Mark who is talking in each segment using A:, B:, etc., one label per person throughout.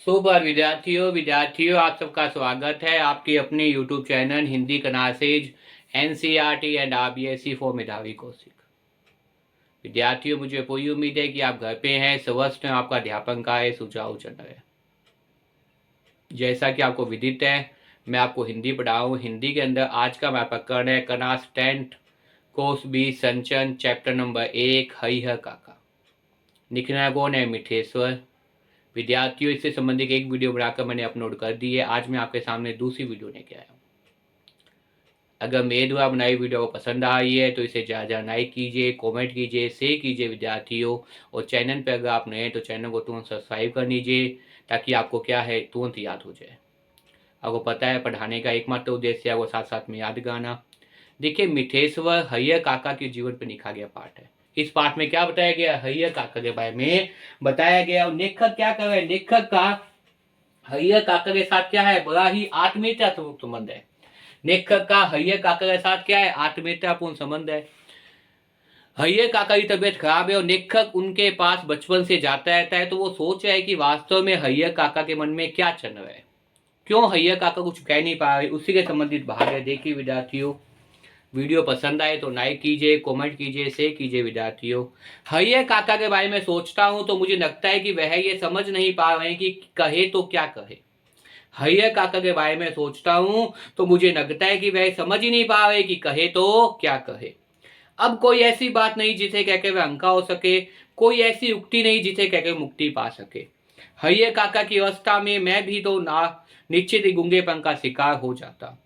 A: सुबह विद्यार्थियों आप सबका स्वागत है आपके अपने YouTube channel Hindi classes NCERT and RBSE for मेधावी कौशिक। विद्यार्थियों, मुझे पूरी उम्मीद है कि आप घर पे हैं, स्वस्थ हैं, आपका अध्यापन का है सुचारू चल रहा है। जैसा कि आपको विदित है, मैं आपको हिंदी पढ़ाऊँ। हिंदी के अंदर आज का हमारा प्रकरण है क्लास 10 कोर्स बी संचन चैप्टर नंबर 1 हरिहर काका। लिखना कौन है? मिठेश्वर। विद्यार्थियों, इससे संबंधित एक वीडियो बनाकर मैंने अपलोड कर दी है। आज मैं आपके सामने दूसरी वीडियो लेके आया हूँ। अगर मेरे द्वारा बनाई वीडियो को पसंद आ रही है तो इसे ज़्यादा लाइक कीजिए, कमेंट कीजिए, शेयर कीजिए विद्यार्थियों। और चैनल पर अगर आप नए हैं तो चैनल को तुरंत सब्सक्राइब कर लीजिए ताकि आपको क्या है तुरंत याद हो जाए। आपको पता है पढ़ाने का एकमात्र उद्देश्य है वो साथ साथ में याद कराना। देखिए, मिठेश्वर हरिहर काका के जीवन पर लिखा गया पाठ है। इस पाठ में क्या बताया गया? हरिहर काका के बारे में बताया गया। और लेखक क्या कर रहे हैं? लेखक का हरिहर काका के साथ क्या है? बड़ा ही आत्मीयतापूर्ण संबंध है। लेखक का हरिहर काका के साथ क्या है? आत्मीयतापूर्ण संबंध है। हरिहर काका की तबीयत खराब है और लेखक उनके पास बचपन से जाता रहता है, तो वो सोच रहा है कि वास्तव में हरिहर काका के मन में क्या चल रहा है, क्यों हरिहर काका कुछ कह नहीं पा रहे। उसी के संबंधित भाग है। देखिए विद्यार्थियों, वीडियो पसंद आए तो लाइक कीजिए, कमेंट कीजिए, शेयर कीजिए। विद्यार्थियों, हरिहर काका के बारे में सोचता हूं तो मुझे लगता है कि वह ये समझ नहीं पा रहे हैं कि कहे तो क्या कहे। हरिहर काका के बारे में सोचता हूं तो मुझे लगता है कि वह समझ ही नहीं पा रहे कि कहे तो क्या कहे। अब कोई ऐसी बात नहीं जिसे कहकर वह अंका हो सके, कोई ऐसी युक्ति नहीं जिसे कहकर मुक्ति पा सके। हरिहर काका की अवस्था में मैं भी तो ना निश्चित ही गूंगेपन का शिकार हो जाता।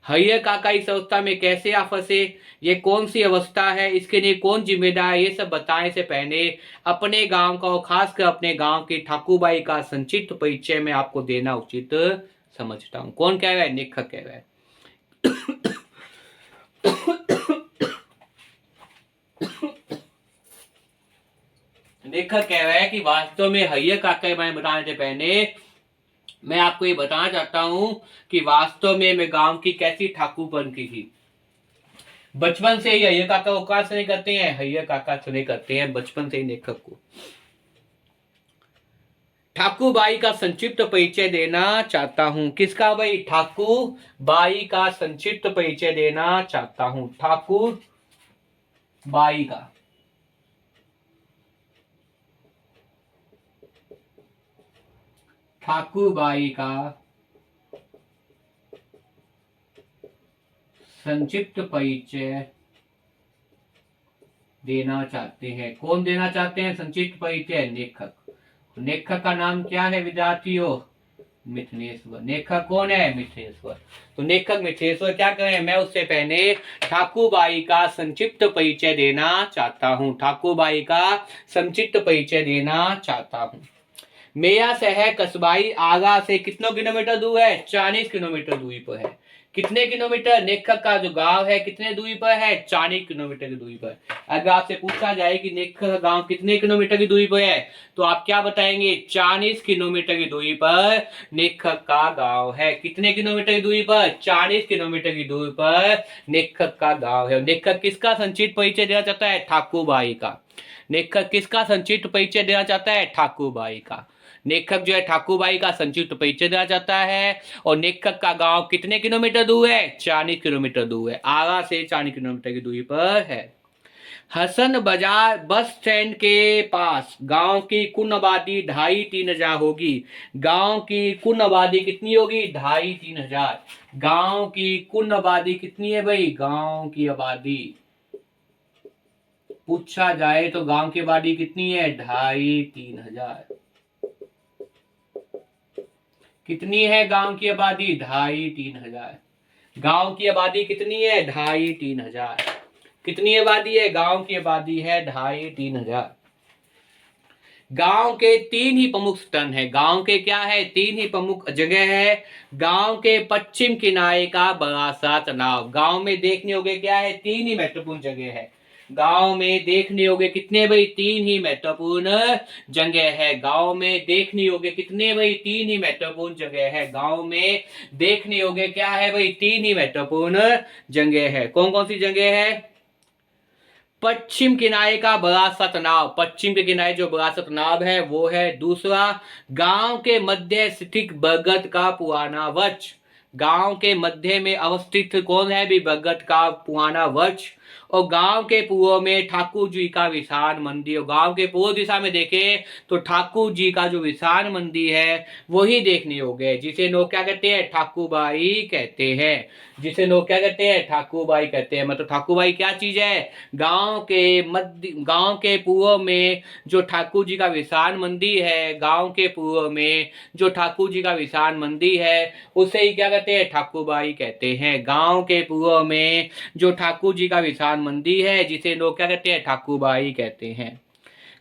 A: हरिहर काका इस अवस्था में कैसे आ फंसे, ये कौन सी अवस्था है, इसके लिए कौन जिम्मेदार है, ये सब बताने से पहले अपने गांव का और खासकर अपने गांव की ठाकुरबाई का संक्षिप्त परिचय में आपको देना उचित समझता हूं। कौन कह रहा है? लेखक कह रहा है। लेखक कह रहा है कि वास्तव में हरिहर काका के बारे में बताने से पहले मैं आपको ये बताना चाहता हूं कि वास्तव में मैं गांव की कैसी ठाकुरपन की थी। बचपन से ही हरिहर काका को कहां से करते हैं? हरिहर काका से करते हैं बचपन से ही लेखक को। ठाकुरबाई का संक्षिप्त परिचय देना चाहता हूं। किसका भाई? ठाकुरबाई का संक्षिप्त परिचय देना चाहता हूं। ठाकुरबाई का ठाकुरबाई का संक्षिप्त परिचय देना चाहते हैं। कौन देना चाहते हैं संक्षिप्त परिचय? लेखक। लेखक का नाम क्या है विद्यार्थियों? मिथिलेश्वर। लेखक कौन है? मिथिलेश्वर। तो लेखक मिथिलेश्वर क्या करें? मैं उससे पहले ठाकुरबाई का संक्षिप्त परिचय देना चाहता हूं। ठाकुरबाई का संक्षिप्त परिचय देना चाहता हूं। मेरा शहर कसबाई आगरा से कितनों किलोमीटर दूर है? 40 किलोमीटर दूरी पर है। कितने किलोमीटर? लेखक का जो गांव है कितने दूरी पर है? 40 किलोमीटर की दूरी पर। अगर आपसे पूछा जाए कि लेखक का गांव कितने किलोमीटर की दूरी पर है तो आप क्या बताएंगे? 40 किलोमीटर की दूरी पर लेखक का गांव है। कितने किलोमीटर की दूरी पर? 40 किलोमीटर की दूरी पर लेखक का गांव है। लेखक किसका संक्षिप्त परिचय देना चाहता है? ठाकुरबाई का। लेखक किसका संक्षिप्त परिचय देना चाहता है? ठाकुरबाई का। लेखक जो है ठाकुरबाई का संक्षिप्त परिचय देना चाहता है। और लेखक का गांव कितने किलोमीटर दूर है? 40 किलोमीटर दूर है। आगरा से 40 किलोमीटर की दूरी पर है। हसन बाजार बस स्टैंड के पास गांव की कुल आबादी 2500-3000 होगी। गांव की कुल आबादी कितनी होगी? 2500-3000। गांव की कुल आबादी कितनी है भाई? गांव की आबादी पूछा जाए तो गांव की आबादी कितनी है? 2500-3000। कितनी है गांव की आबादी? 2500-3000। गांव की आबादी कितनी है? 2500-3000। कितनी आबादी है? गांव की आबादी है 2500-3000। गांव के 3 ही प्रमुख स्थल है। गांव के क्या है? 3 ही प्रमुख जगह है। गांव के पश्चिम किनारे का बड़ा सा तालाब। गांव में देखने योग्य क्या है? 3 ही महत्वपूर्ण जगह है। गांव में देखने योग्य कितने भाई? 3 ही महत्वपूर्ण जगह है। गांव में देखने योग्य कितने भाई? 3 ही महत्वपूर्ण जगह है। गांव में देखने योग्य क्या है भाई? 3 ही महत्वपूर्ण जगह है। कौन कौन सी जगह है? पश्चिम किनारे का बड़ा सा तनाव, पश्चिम के किनारे जो बड़ा सा तनाव है वो है। दूसरा, गांव के मध्य स्थित बरगद का पुराना वृक्ष, गांव के मध्य में अवस्थित कौन है भी, बरगद का पुराना वृक्ष। और गांव के पूर्व में ठाकुर जी का विशाल मंदिर, और गांव के पूर्व दिशा में देखें तो ठाकुर जी का जो विशाल मंदिर है वही देखने योग्य है, जिसे लोग क्या कहते हैं, ठाकुरबाड़ी कहते हैं, जिसे लोग क्या कहते हैं, ठाकुरबाड़ी कहते हैं। मतलब ठाकुरबाड़ी क्या चीज है, गांव के मध्य, गांव के पूर्व में जो ठाकुर जी का विशाल मंदिर है, गांव के पूर्व में जो ठाकुर जी का विशाल मंदिर है उसे ही क्या कहते हैं, ठाकुरबाड़ी कहते हैं। गांव के पूर्व में जो ठाकुर जी का विशाल मंदिर है जिसे लोग क्या कहते हैं, ठाकुरबाड़ी कहते हैं।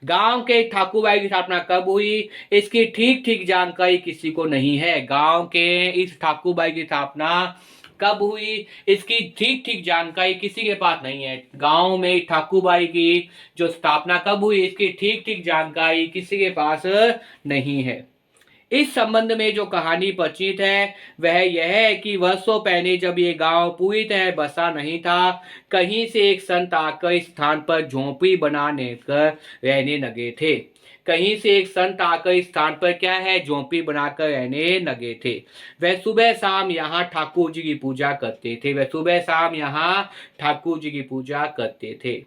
A: गांव के ठाकुरबाड़ी की स्थापना कब हुई, इसकी ठीक ठीक जानकारी किसी को नहीं है। गांव के इस ठाकुरबाड़ी की स्थापना कब हुई, इसकी ठीक ठीक जानकारी किसी के पास नहीं है। गांव में ठाकुरबाड़ी की जो स्थापना कब हुई, इसकी ठीक ठीक जानकारी किसी के पास नहीं है। इस संबंध में जो कहानी प्रचलित है वह यह है कि वर्षों पहले जब ये गांव पूरी तरह बसा नहीं था, कहीं से एक संत आकर इस स्थान पर झोंपड़ी बनाने कर रहने लगे थे। कहीं से एक संत आकर इस स्थान पर क्या है, झोंपड़ी बनाकर रहने लगे थे। वह सुबह शाम यहाँ ठाकुर जी की पूजा करते थे, वह सुबह शाम यहाँ ठाकुर जी की पूजा करते थे,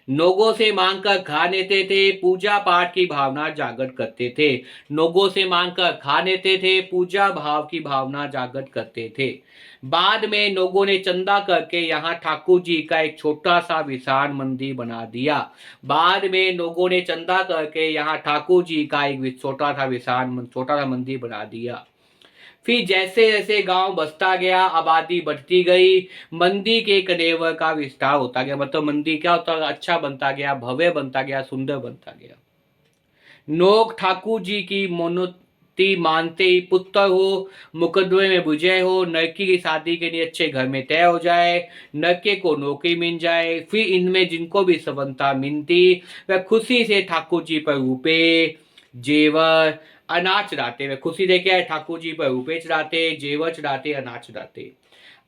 A: लोगों से मांगकर खा लेते थे, पूजा पाठ की भावना जागृत करते थे। लोगों से मांगकर खा लेते थे, पूजा भाव की भावना जागृत करते थे। बाद में लोगों ने चंदा करके यहाँ ठाकुर जी का एक छोटा सा विशाल मंदिर बना दिया। बाद में लोगों ने चंदा करके यहाँ ठाकुर जी का एक छोटा सा मंदिर बना दिया। फिर जैसे जैसे गांव बसता गया, आबादी बढ़ती गई, मंदिर के कनेवर का विस्तार होता गया। मतलब मंदिर क्या होता गया, अच्छा बनता गया, भव्य बनता गया, सुंदर बनता गया। लोग ठाकुर जी की मनोती मानते ही पुत्र हो, मुकदमे में विजय हो, लड़की की शादी के लिए अच्छे घर में तय हो जाए, लड़के को नौकरी मिल जाए, फिर इनमें जिनको भी सफलता मिलती वह खुशी से ठाकुर जी पर रुपए, जेवर, अनाज चढ़ाते। वे खुशी दे के ठाकुर जी पर रुपए चढ़ाते, जेवर चढ़ाते, अनाज चढ़ाते।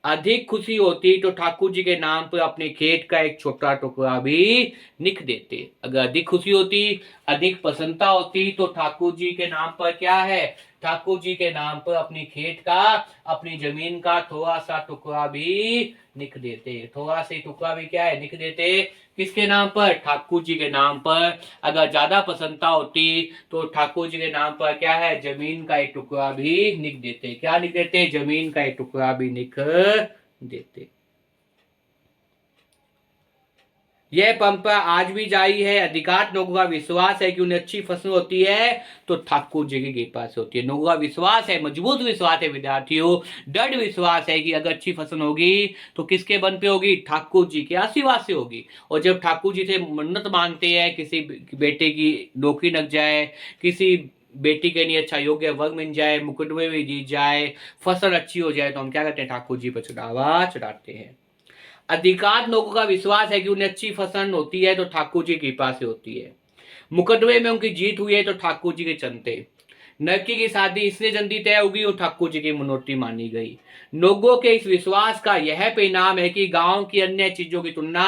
A: अधिक खुशी होती तो ठाकुर जी के नाम पर अपने खेत का एक छोटा टुकड़ा भी लिख देते। अगर अधिक खुशी होती, अधिक प्रसन्नता होती तो ठाकुर जी के नाम पर क्या है, ठाकुर जी के नाम पर अपनी खेत का, अपनी जमीन का थोड़ा सा टुकड़ा भी लिख देते। थोड़ा सा टुकड़ा भी क्या है, लिख देते। किसके नाम पर, ठाकुर जी के नाम पर। अगर ज्यादा प्रसन्नता होती तो ठाकुर जी के नाम पर क्या है, जमीन का एक टुकड़ा भी लिख देते। क्या लिख देते, जमीन का एक टुकड़ा भी लिख देते। यह परंपरा आज भी जारी है। अधिकांश लोगों का विश्वास है कि उन्हें अच्छी फसल होती है तो ठाकुर जी की कृपा से होती है। लोगों का विश्वास है, मजबूत विश्वास है विद्यार्थियों, दृढ़ विश्वास है कि अगर अच्छी फसल होगी तो किसके बल पे होगी, ठाकुर जी के आशीर्वाद से होगी। और जब ठाकुर जी से मन्नत मांगते हैं, किसी बेटे की नौकरी लग जाए, किसी बेटी के लिए अच्छा योग्य वर्ग मिल जाए, मुकदमे में जीत जाए, फसल अच्छी हो जाए, तो हम क्या करते हैं, ठाकुर जी पर चढ़ावा चढ़ाते हैं। अधिकांश लोगों का विश्वास है कि उन्हें अच्छी फसल होती है तो ठाकुर जी की कृपा से होती है। मुकदमे में उनकी जीत हुई है तो ठाकुर जी के चलते। लड़की की शादी इसलिए जल्दी तय होगी और ठाकुर जी की मनोती मानी गई। लोगों के इस विश्वास का यह परिणाम है कि गांव की अन्य चीजों की तुलना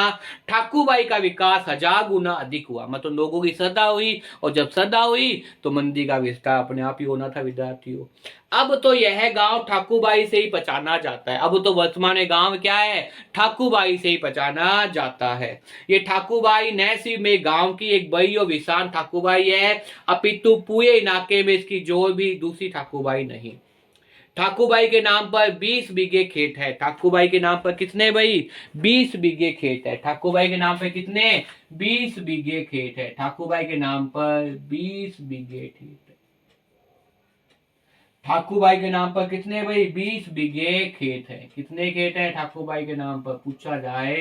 A: ठाकुरबाड़ी का विकास 1000 गुना अधिक हुआ। मतलब लोगों की श्रद्धा हुई, और जब श्रद्धा हुई तो मंदिर का विस्तार अपने आप ही होना था विद्यार्थियों। अब तो यह गांव ठाकुरबाड़ी से ही पहचाना जाता है। अब तो वर्तमान गांव क्या है, ठाकुरबाड़ी से ही पहचाना जाता है। ये ठाकुरबाड़ी न सिर्फ में गांव की एक बड़ी और विशाल ठाकुरबाड़ी है, अपितु पूरे इलाके में इसकी जो भी दूसरी ठाकुरबाड़ी नहीं। ठाकुरबाड़ी के नाम पर 20 बीघे खेत है। ठाकुरबाड़ी के नाम पर कितने भाई, 20 बीघे खेत है। ठाकुरबाड़ी के नाम पर कितने, 20 बीघे खेत है। ठाकुरबाड़ी के नाम पर 20 बीघे खेत है। ठाकुरबाड़ी के नाम पर कितने भाई, 20 बीघे खेत है। कितने खेत है ठाकुरबाड़ी के नाम पर पूछा जाए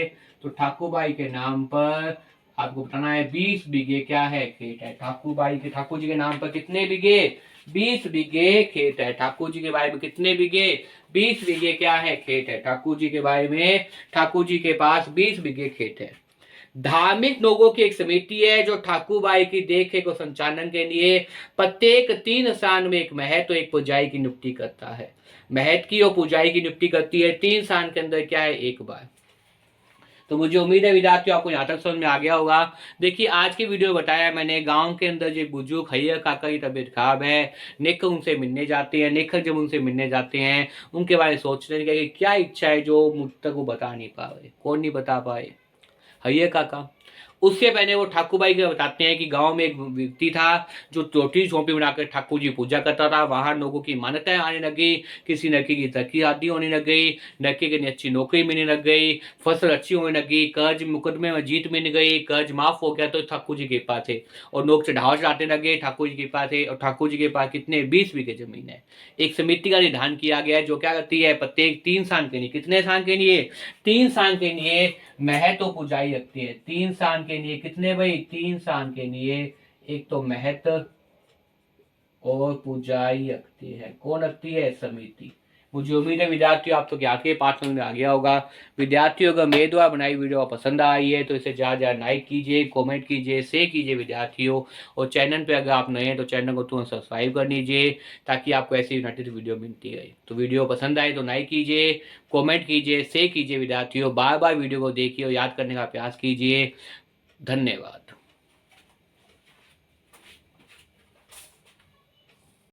A: तो ठाकुरबाड़ी के नाम पर आपको बताना है 20 बीघे क्या है, खेत है। ठाकुर जी के नाम पर कितने बीघे, 20 बीघे खेत है। ठाकुर जी के बारे में कितने बीघे, 20 बीघे क्या है, खेत है। ठाकुर जी के बारे में, ठाकुर जी के पास 20 बीघे खेत है। धार्मिक लोगों की एक समिति है जो ठाकुरबाड़ी की देखरेख और संचालन के लिए प्रत्येक 3 साल में एक महंत और एक पुजारी की नियुक्ति करता है। महंत की और पुजारी की नियुक्ति करती है 3 साल के अंदर क्या है, एक बार। तो मुझे उम्मीद है विद्यार्थियों आपको यहाँ तक समझ में आ गया होगा। देखिए आज की वीडियो में बताया मैंने, गांव के अंदर जो बुजुर्ग हैया काका की तबीयत खराब है, नेक उनसे मिलने जाते हैं। नेक जब उनसे मिलने जाते हैं, उनके बारे में सोचने लगे कि क्या इच्छा है जो मुझ तक वो बता नहीं पा रहे। कौन नहीं बता पाए? हैया काका। उससे पहले वो ठाकुर भाई के बताते हैं कि गांव में एक व्यक्ति था जो छोटी झोंपड़ी बनाकर ठाकुर जी पूजा करता था। वहां लोगों की मान्यताएं आने लगी, किसी लड़की की तरक्की आदि होने लग गई, लड़के के लिए अच्छी नौकरी मिलने लग गई, फसल अच्छी होने लगी, कर्ज मुकदमे में जीत मिल गई, कर्ज माफ हो गया तो ठाकुर जी के पास थे। और लोग चढ़ाव चढ़ाने लगे ठाकुर जी के पास थे। और ठाकुर जी के पास कितने 20 बीघे जमीन है। एक समिति का निर्धारण किया गया है जो क्या करती है, प्रत्येक 3 साल के लिए, कितने साल के लिए, 3 साल के लिए महत्व पुजाई रखती है। 3 साल के लिए कितने भाई, 3 साल के लिए एक तो महत्व और पुजाई रखती है। कौन रखती है? समिति। मुझे उम्मीद है विद्यार्थियों आप तो क्या के पाठ में आ गया होगा। विद्यार्थियों अगर मेरे द्वारा बनाई वीडियो पसंद आई है तो इसे ज़्यादा ज़्यादा लाइक कीजिए, कमेंट कीजिए, शेयर कीजिए विद्यार्थियों। और चैनल पे अगर आप नए हैं तो चैनल को तुरंत सब्सक्राइब कर लीजिए ताकि आपको ऐसी यूनाइटेड वीडियो मिलती रहे। तो वीडियो पसंद आए तो लाइक कीजिए, कमेंट कीजिए, शेयर कीजिए विद्यार्थियों। बार बार वीडियो को देखिए और याद करने का प्रयास कीजिए। धन्यवाद।